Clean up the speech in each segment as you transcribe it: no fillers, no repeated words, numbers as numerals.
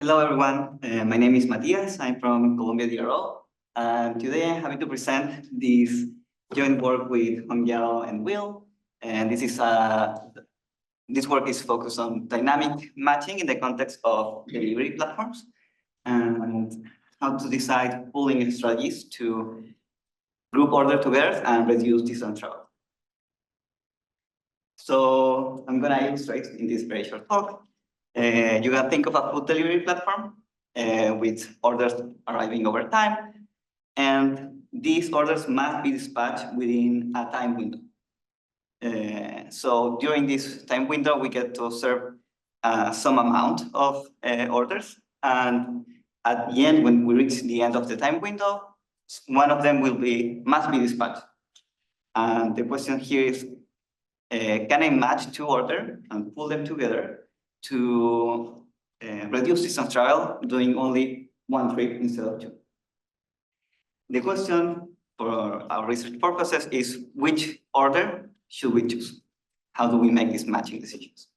Hello, everyone. My name is Matias. I'm from Colombia DRO. And today I'm happy to present this joint work with Romero and Will. And this work is focused on dynamic matching in the context of delivery platforms and how to decide pooling strategies to group order together and reduce distance travel. So I'm going to illustrate in this very short talk. You can think of a food delivery platform with orders arriving over time, and these orders must be dispatched within a time window. So during this time window, we get to serve some amount of orders, and at the end, when we reach the end of the time window, one of them must be dispatched. And the question here is, can I match two orders and pull them together to reduce distance travel, doing only one trip instead of two? The question for our research purposes is, which order should we choose? How do we make these matching decisions?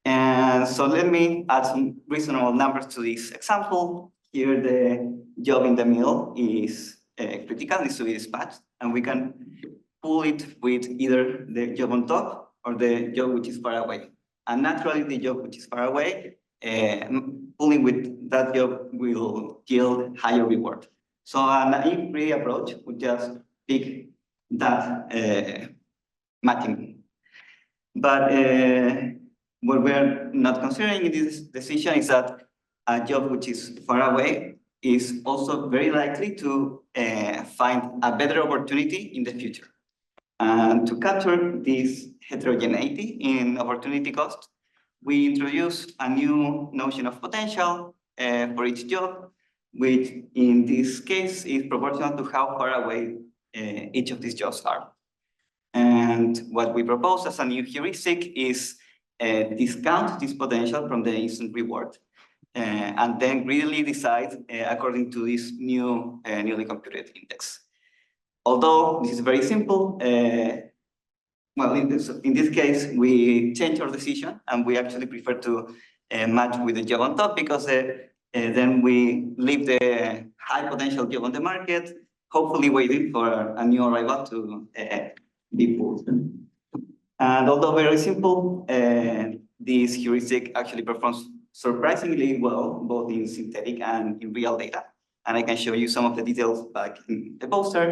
And so let me add some reasonable numbers to this example. Here, the job in the middle is critical, needs to be dispatched, and we can pull it with either the job on top or the job which is far away. And naturally, the job which is far away, pulling with that job will yield higher reward. So a naive approach would just pick that matching. But what we're not considering in this decision is that a job which is far away is also very likely to find a better opportunity in the future. And to capture this heterogeneity in opportunity cost, we introduce a new notion of potential for each job, which in this case is proportional to how far away each of these jobs are. And what we propose as a new heuristic is discount this potential from the instant reward, and then greedily decide according to this newly computed index. Although this is very simple, well, in this case, we change our decision and we actually prefer to match with the job on top, because then we leave the high potential job on the market, hopefully waiting for a new arrival to be pulled. And although very simple, this heuristic actually performs surprisingly well, both in synthetic and in real data. And I can show you some of the details back in the poster.